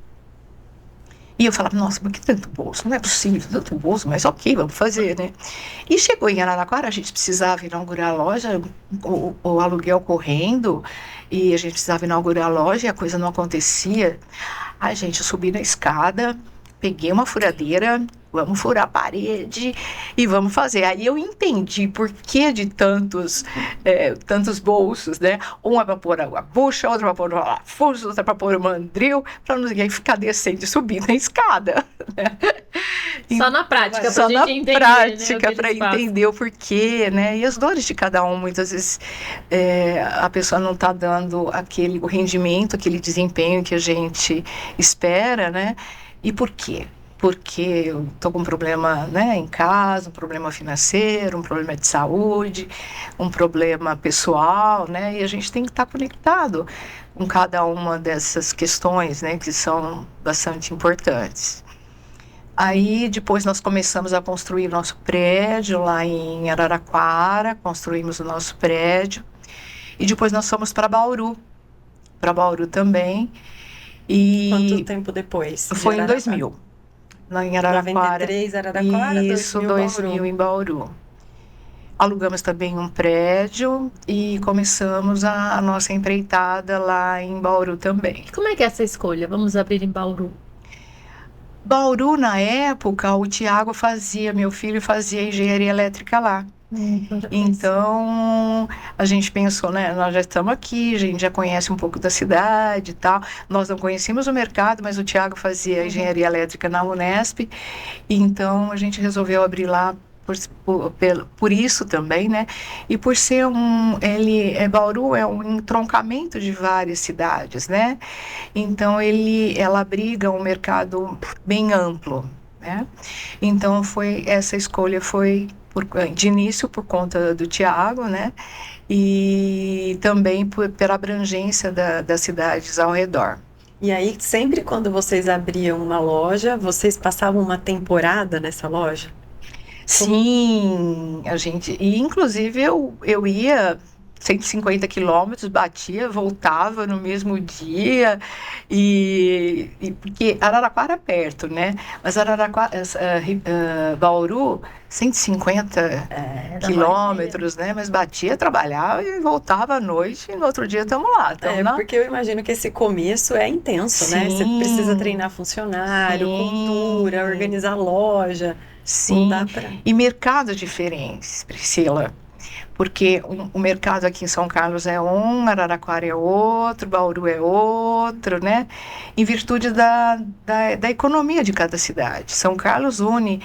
E eu falava: nossa, mas que tanto bolso? Não é possível, tanto bolso, mas ok, vamos fazer, né? E chegou em Araraquara, a gente precisava inaugurar a loja, o aluguel correndo, e a gente precisava inaugurar a loja e a coisa não acontecia. Ai, gente, eu subi na escada, peguei uma furadeira, vamos furar a parede e vamos fazer. Aí eu entendi por que de tantos bolsos, né? Um é para pôr a bucha, outro é para pôr o parafuso, outro é para pôr o mandril, para não ficar descendo e subindo a escada. Né? Só na prática, só pra gente entender, na prática, né, para entender o porquê, né? E as dores de cada um, muitas vezes a pessoa não está dando o rendimento, aquele desempenho que a gente espera, né? E por quê? porque eu tô com um problema, né, em casa, um problema financeiro, um problema de saúde, um problema pessoal, né, e a gente tem que estar conectado com cada uma dessas questões, né, que são bastante importantes. Aí depois nós começamos a construir nosso prédio lá em Araraquara, construímos o nosso prédio, e depois nós fomos para Bauru também. E quanto tempo depois? foi em 2000, lá em Araraquara. 93, Araraquara, Isso, 2000 em Bauru. Alugamos também um prédio e começamos a nossa empreitada lá em Bauru também. Como é que é essa escolha? Vamos abrir em Bauru. Bauru, na época, o Tiago meu filho fazia engenharia elétrica lá. Então, a gente pensou, né, nós já estamos aqui, a gente já conhece um pouco da cidade e tal. Nós não conhecíamos o mercado, mas o Tiago fazia engenharia elétrica na Unesp. Então, a gente resolveu abrir lá por isso também, né? E por ser Bauru é um entroncamento de várias cidades, né? Então, ela abriga um mercado bem amplo, né? Então, essa escolha foi de início por conta do Tiago, né? E também pela abrangência das cidades ao redor. E aí, sempre quando vocês abriam uma loja, vocês passavam uma temporada nessa loja? Sim, e inclusive eu ia 150 quilômetros, batia, voltava no mesmo dia, e porque Araraquara é perto, né? Mas Bauru, 150 quilômetros, né? Mas batia, trabalhava e voltava à noite, e no outro dia estamos lá. Porque eu imagino que esse começo é intenso, né? Você precisa treinar funcionário, cultura, organizar loja. Sim, e mercados diferentes, Priscila. Porque o mercado aqui em São Carlos é um, Araraquara é outro, Bauru é outro, né? Em virtude da economia de cada cidade. São Carlos une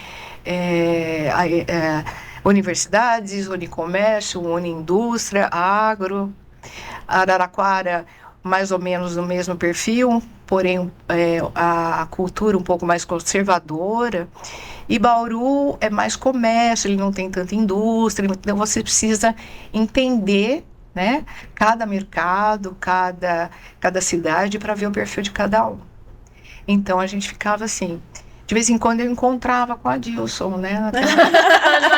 universidades, une comércio, une indústria, agro. Araraquara, mais ou menos no mesmo perfil, porém a cultura um pouco mais conservadora. E Bauru é mais comércio, ele não tem tanta indústria, então você precisa entender, né, cada mercado, cada cidade para ver o perfil de cada um. Então a gente ficava assim. De vez em quando eu encontrava com a Dilson, né?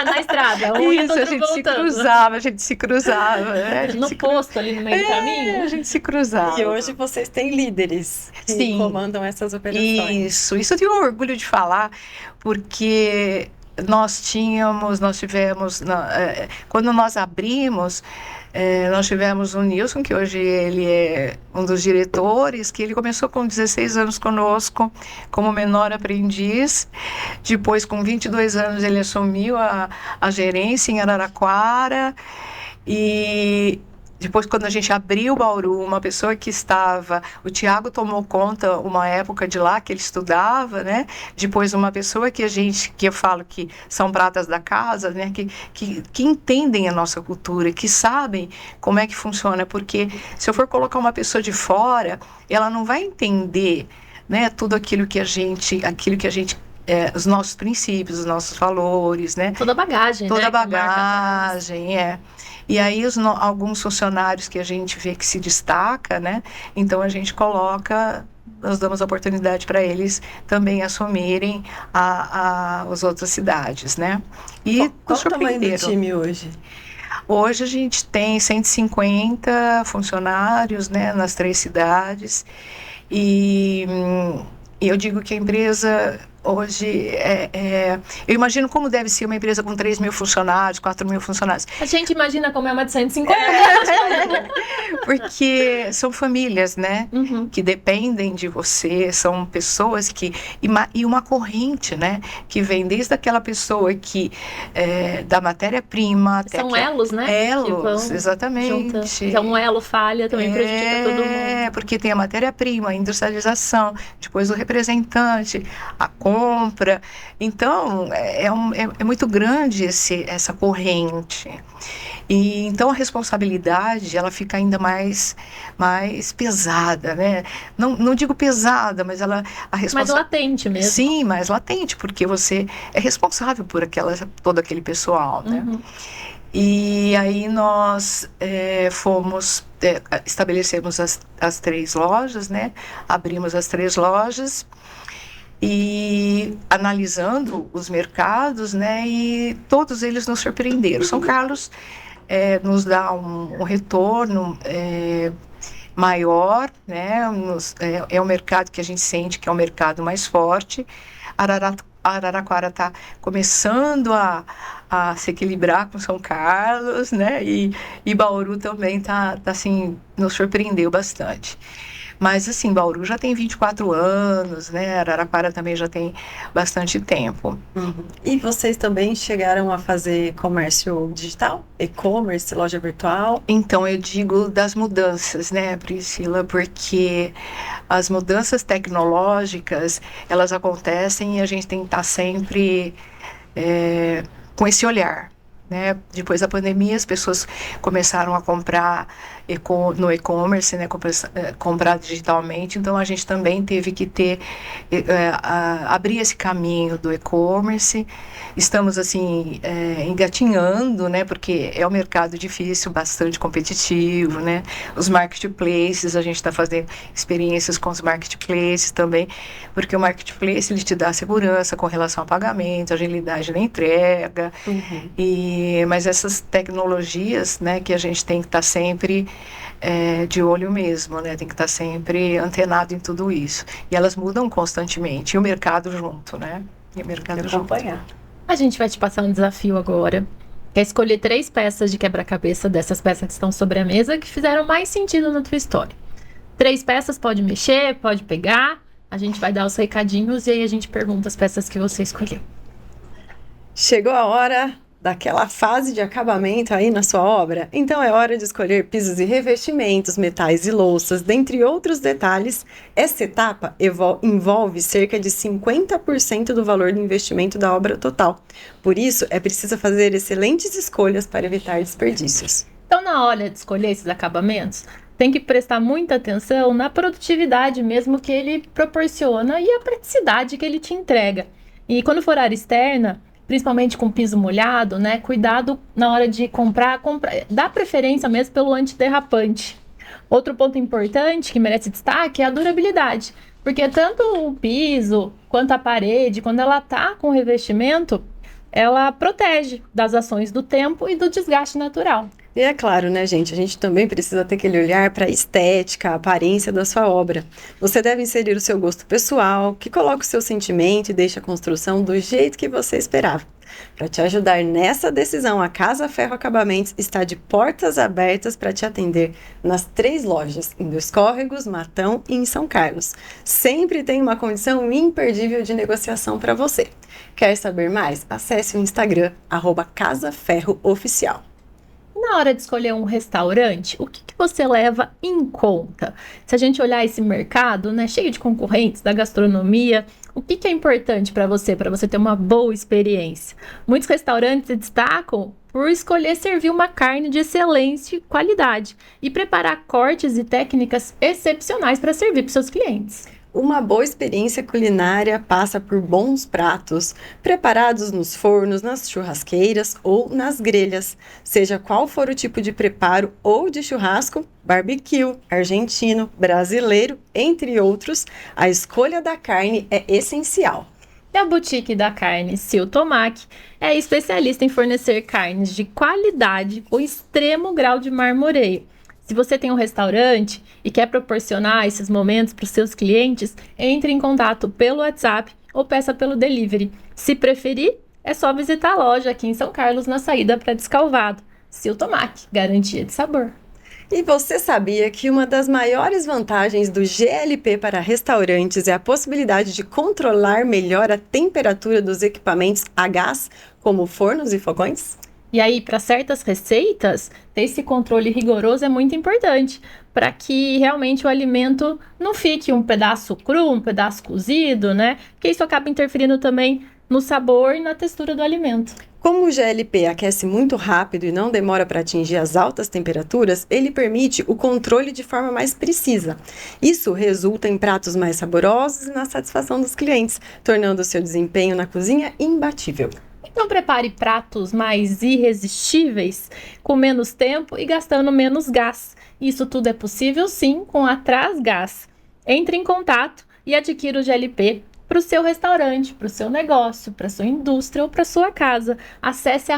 Na estrada. Isso, a gente se cruzava. Né? No posto ali no meio do caminho? A gente se cruzava. E hoje vocês têm líderes que comandam essas operações. Isso eu tenho orgulho de falar, porque nós tivemos, quando nós abrimos, nós tivemos o Nilson, que hoje ele é um dos diretores, que ele começou com 16 anos conosco, como menor aprendiz. Depois, com 22 anos, ele assumiu a gerência em Araraquara. E depois, quando a gente abriu Bauru, uma pessoa que o Tiago tomou conta uma época de lá, que ele estudava, né? Depois, uma pessoa que eu falo que são pratas da casa, né? Que entendem a nossa cultura, que sabem como é que funciona, porque se eu for colocar uma pessoa de fora, ela não vai entender, né? Tudo aquilo que a gente os nossos princípios, os nossos valores, né? Toda a bagagem, Toda né? a bagagem, E aí, alguns funcionários que a gente vê que se destaca, né? Então, a gente nós damos a oportunidade para eles também assumirem as outras cidades, né? E qual o tamanho do time hoje? Hoje a gente tem 150 funcionários, né? Nas 3 cidades. E eu digo que a empresa hoje eu imagino como deve ser uma empresa com 3.000 funcionários, 4.000 funcionários. A gente imagina como é uma de 150. Porque são famílias, né? Uhum. Que dependem de você, são pessoas e uma corrente, né? Que vem desde aquela pessoa da matéria-prima até... São elos, né? Elos, exatamente. Então, um elo falha, também prejudica todo mundo. Porque tem a matéria-prima, a industrialização, depois o representante, a compra, compra. Então, é muito grande essa corrente. E então a responsabilidade ela fica ainda mais pesada, né? Não digo pesada, mas a Mais latente mesmo. Sim, mais latente, porque você é responsável por todo aquele pessoal, né? E aí nós estabelecemos as 3 lojas, né? Abrimos as 3 lojas e analisando os mercados, né? E todos eles nos surpreenderam. São Carlos nos dá um retorno maior, né? É o mercado que a gente sente que é o mercado mais forte. Araraquara está começando a se equilibrar com São Carlos, né? E Bauru também tá assim, nos surpreendeu bastante. Mas, assim, Bauru já tem 24 anos, né? Araraquara também já tem bastante tempo. E vocês também chegaram a fazer comércio digital? E-commerce, loja virtual? Então, eu digo das mudanças, né, Priscila? Porque as mudanças tecnológicas, elas acontecem e a gente tem que estar sempre com esse olhar. Né? Depois da pandemia, as pessoas começaram a comprar no e-commerce, né? Comprar digitalmente, então a gente também teve que abrir esse caminho do e-commerce. Estamos assim engatinhando, né? Porque é um mercado difícil, bastante competitivo, né? Os marketplaces, a gente está fazendo experiências com os marketplaces também, porque o marketplace ele te dá segurança com relação ao pagamento, agilidade na entrega, mas essas tecnologias, né, que a gente tem que estar sempre de olho mesmo, né, tem que estar sempre antenado em tudo isso. E elas mudam constantemente, e o mercado junto, né? E o mercado junto. A gente vai te passar um desafio agora, que é escolher 3 peças de quebra-cabeça dessas peças que estão sobre a mesa que fizeram mais sentido na tua história. 3 peças, pode mexer, pode pegar, a gente vai dar os recadinhos e aí a gente pergunta as peças que você escolheu. Chegou a hora daquela fase de acabamento aí na sua obra? Então é hora de escolher pisos e revestimentos, metais e louças, dentre outros detalhes. Essa etapa envolve cerca de 50% do valor do investimento da obra total. Por isso, é preciso fazer excelentes escolhas para evitar desperdícios. Então, na hora de escolher esses acabamentos, tem que prestar muita atenção na produtividade mesmo que ele proporciona e a praticidade que ele te entrega. E quando for área externa, principalmente com piso molhado, né? Cuidado na hora de comprar, dá preferência mesmo pelo antiderrapante. Outro ponto importante que merece destaque é a durabilidade, porque tanto o piso quanto a parede, quando ela tá com revestimento, ela protege das ações do tempo e do desgaste natural. E é claro, né, gente? A gente também precisa ter aquele olhar para a estética, a aparência da sua obra. Você deve inserir o seu gosto pessoal, que coloca o seu sentimento e deixa a construção do jeito que você esperava. Para te ajudar nessa decisão, a Casa Ferro Acabamentos está de portas abertas para te atender nas 3 lojas, em Dois Córregos, Matão e em São Carlos. Sempre tem uma condição imperdível de negociação para você. Quer saber mais? Acesse o Instagram, @casaferrooficial. Na hora de escolher um restaurante, o que você leva em conta? Se a gente olhar esse mercado, né, cheio de concorrentes da gastronomia, o que é importante para você ter uma boa experiência? Muitos restaurantes se destacam por escolher servir uma carne de excelente qualidade e preparar cortes e técnicas excepcionais para servir para seus clientes. Uma boa experiência culinária passa por bons pratos, preparados nos fornos, nas churrasqueiras ou nas grelhas. Seja qual for o tipo de preparo ou de churrasco, barbecue, argentino, brasileiro, entre outros, a escolha da carne é essencial. E a Boutique da Carne Sil Tomac é especialista em fornecer carnes de qualidade com extremo grau de marmoreio. Se você tem um restaurante e quer proporcionar esses momentos para os seus clientes, entre em contato pelo WhatsApp ou peça pelo delivery. Se preferir, é só visitar a loja aqui em São Carlos, na saída para Descalvado. Sil Tomac, garantia de sabor. E você sabia que uma das maiores vantagens do GLP para restaurantes é a possibilidade de controlar melhor a temperatura dos equipamentos a gás, como fornos e fogões? E aí, para certas receitas, ter esse controle rigoroso é muito importante, para que realmente o alimento não fique um pedaço cru, um pedaço cozido, né? Porque isso acaba interferindo também no sabor e na textura do alimento. Como o GLP aquece muito rápido e não demora para atingir as altas temperaturas, ele permite o controle de forma mais precisa. Isso resulta em pratos mais saborosos e na satisfação dos clientes, tornando o seu desempenho na cozinha imbatível. Então prepare pratos mais irresistíveis, com menos tempo e gastando menos gás. Isso tudo é possível sim com a Trasgás. Entre em contato e adquira o GLP para o seu restaurante, para o seu negócio, para a sua indústria ou para a sua casa. Acesse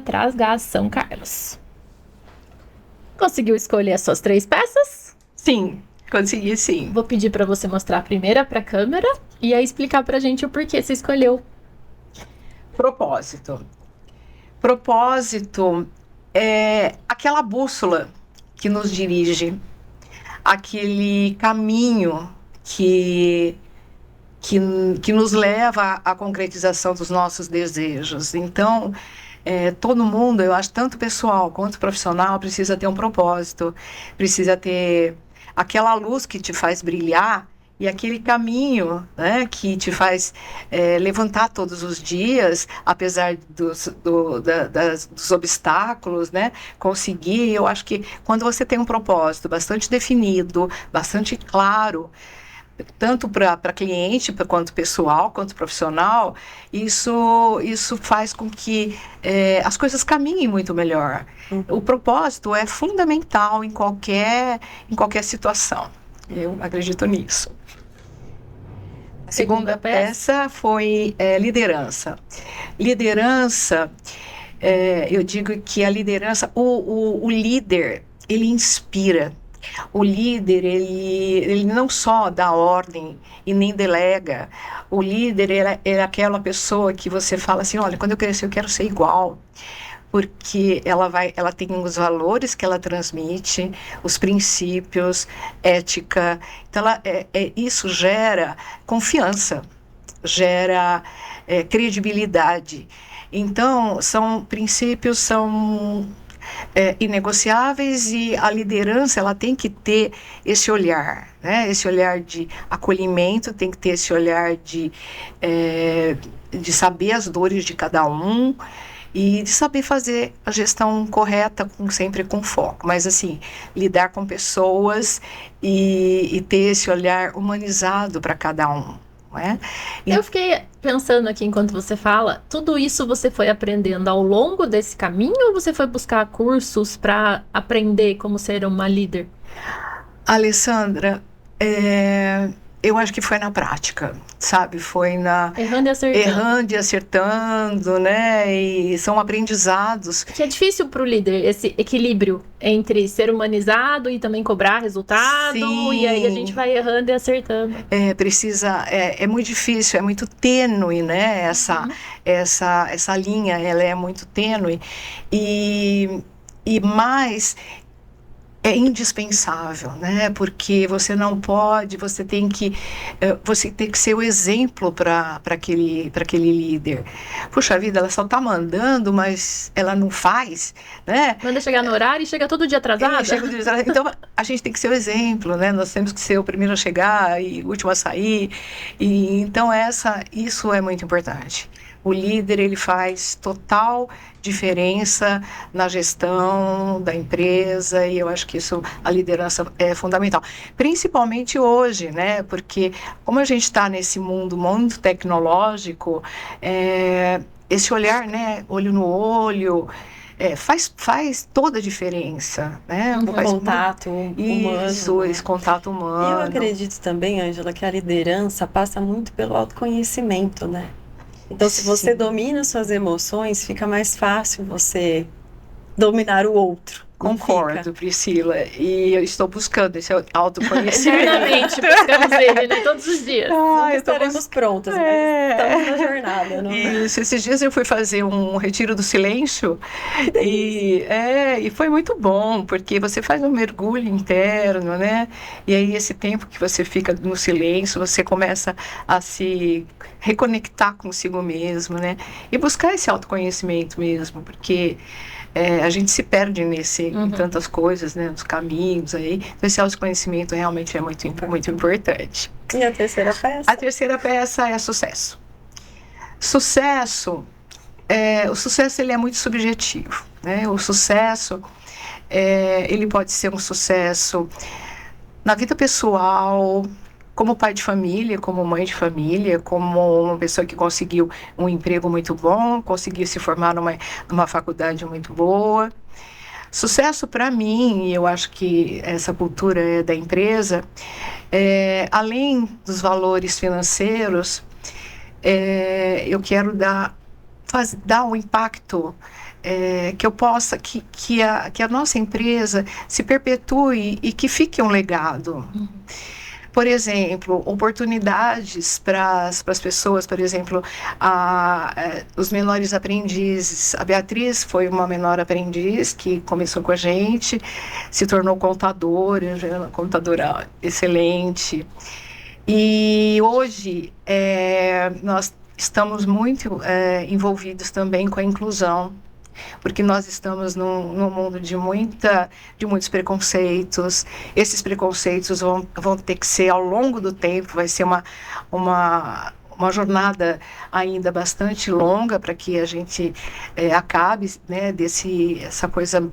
@Trasgás São Carlos. Conseguiu escolher as suas 3 peças? Sim, consegui sim. Vou pedir para você mostrar a primeira para a câmera e aí explicar para a gente o porquê você escolheu. Propósito. Propósito é aquela bússola que nos dirige, aquele caminho que nos leva à concretização dos nossos desejos. Então, todo mundo, eu acho, tanto pessoal quanto profissional, precisa ter um propósito, precisa ter aquela luz que te faz brilhar e aquele caminho, né, que te faz levantar todos os dias, apesar dos obstáculos, né, conseguir. Eu acho que quando você tem um propósito bastante definido, bastante claro, tanto para cliente, quanto pessoal, quanto profissional, isso faz com que as coisas caminhem muito melhor. O propósito é fundamental em qualquer situação. Eu acredito nisso. A segunda peça foi liderança. Liderança, eu digo que a liderança, o líder, ele inspira. O líder, ele não só dá ordem e nem delega. O líder é aquela pessoa que você fala assim, olha, quando eu crescer eu quero ser igual. Porque ela tem os valores que ela transmite, os princípios, ética. Então, isso gera confiança, gera credibilidade. Então, são princípios, são inegociáveis, e a liderança ela tem que ter esse olhar, né? Esse olhar de acolhimento, tem que ter esse olhar de saber as dores de cada um, e de saber fazer a gestão correta, sempre com foco. Mas, assim, lidar com pessoas e ter esse olhar humanizado para cada um, não é? Eu fiquei pensando aqui enquanto você fala, tudo isso você foi aprendendo ao longo desse caminho ou você foi buscar cursos para aprender como ser uma líder? Alessandra, eu acho que foi na prática, sabe? Foi errando e acertando, né? E são aprendizados. Que é difícil para o líder, esse equilíbrio entre ser humanizado e também cobrar resultado. Sim. E aí a gente vai errando e acertando. É muito difícil, é muito tênue, né? Essa linha, ela é muito tênue. Mais é indispensável, né? Porque você não pode, você tem que ser o exemplo para aquele líder. Puxa vida, ela só está mandando, mas ela não faz, né? Manda chegar no horário e chega todo dia atrasada. Então, a gente tem que ser o exemplo, né? Nós temos que ser o primeiro a chegar e o último a sair. E então isso é muito importante. O líder, ele faz total diferença na gestão da empresa, e eu acho que a liderança é fundamental. Principalmente hoje, né? Porque como a gente está nesse mundo muito tecnológico, esse olhar, né? Olho no olho, faz toda a diferença, né? Contato humano. Isso, esse contato humano. Eu acredito também, Ângela, que a liderança passa muito pelo autoconhecimento, né? Então, se você domina suas emoções, fica mais fácil você dominar o outro. Concordo, Priscila. E eu estou buscando esse autoconhecimento. Eternamente buscamos ele, né? Todos os dias. Nunca estaremos prontas, mas estamos na jornada. Não? Isso, esses dias eu fui fazer um retiro do silêncio e foi muito bom, porque você faz um mergulho interno, né? E aí esse tempo que você fica no silêncio, você começa a se reconectar consigo mesmo, né? E buscar esse autoconhecimento mesmo, porque a gente se perde em tantas coisas, né? Nos caminhos aí. Então, esse autoconhecimento realmente é muito importante. E a terceira peça? A terceira peça é sucesso. O sucesso ele é muito subjetivo, né? O sucesso, ele pode ser um sucesso na vida pessoal, como pai de família, como mãe de família, como uma pessoa que conseguiu um emprego muito bom, conseguiu se formar numa faculdade muito boa. Sucesso para mim, e eu acho que essa cultura é da empresa, além dos valores financeiros, eu quero dar um impacto que eu possa, que a nossa empresa se perpetue e que fique um legado. Por exemplo, oportunidades para as pessoas, por exemplo, os menores aprendizes. A Beatriz foi uma menor aprendiz que começou com a gente, se tornou contadora excelente. E hoje nós estamos muito envolvidos também com a inclusão, porque nós estamos num mundo de muitos preconceitos. Esses preconceitos vão ter que ser ao longo do tempo, vai ser uma jornada ainda bastante longa para que a gente acabe, né, essa coisa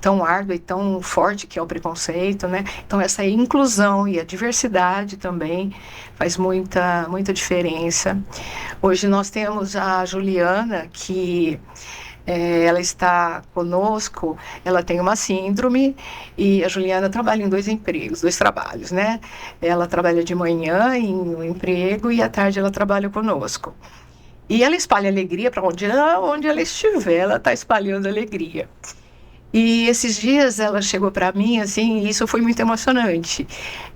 tão árdua e tão forte que é o preconceito, né? Então essa inclusão e a diversidade também faz muita diferença. Hoje nós temos a Juliana, que ela está conosco, ela tem uma síndrome e a Juliana trabalha em 2 trabalhos, né? Ela trabalha de manhã em um emprego e à tarde ela trabalha conosco. E ela espalha alegria para onde ela estiver, ela está espalhando alegria. E esses dias ela chegou para mim, assim, e isso foi muito emocionante.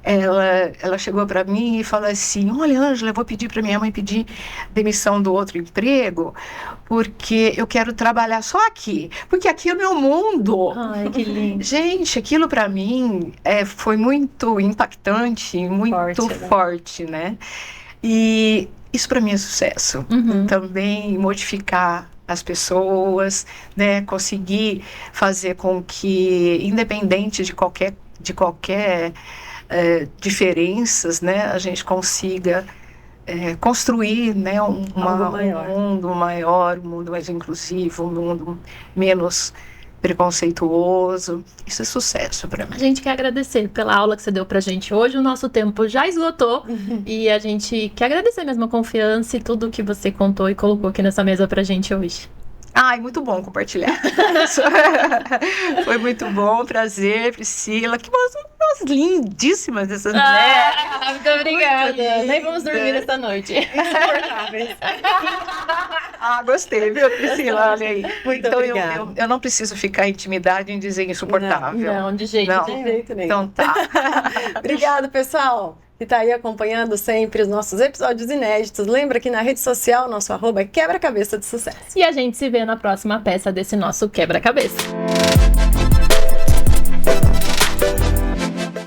Ela chegou para mim e falou assim: olha, Ângela, eu vou pedir para minha mãe pedir demissão do outro emprego, porque eu quero trabalhar só aqui, porque aqui é o meu mundo. Ai, que lindo. Gente, aquilo para mim foi muito impactante, muito forte, né? E isso para mim é sucesso. Também modificar as pessoas, né, conseguir fazer com que, independente de qualquer diferenças, né, a gente consiga construir, né, um mundo maior, um mundo mais inclusivo, um mundo menos preconceituoso. Isso é sucesso para mim. A gente quer agradecer pela aula que você deu pra gente hoje. O nosso tempo já esgotou e a gente quer agradecer mesmo a confiança e tudo que você contou e colocou aqui nessa mesa pra gente hoje. Ai, muito bom compartilhar. Foi muito bom, prazer, Priscila. Que umas lindíssimas essas mulheres. Muito obrigada. Nem vamos dormir esta noite. Insuportáveis. Gostei, viu, Priscila? Olha aí. Muito então obrigada. eu não preciso ficar intimidada em dizer insuportável. Não, de jeito Não. De jeito nenhum. Então tá. Obrigada, pessoal, que está aí acompanhando sempre os nossos episódios inéditos. Lembra que na rede social, nosso @ é Quebra-Cabeça de Sucesso. E a gente se vê na próxima peça desse nosso quebra-cabeça.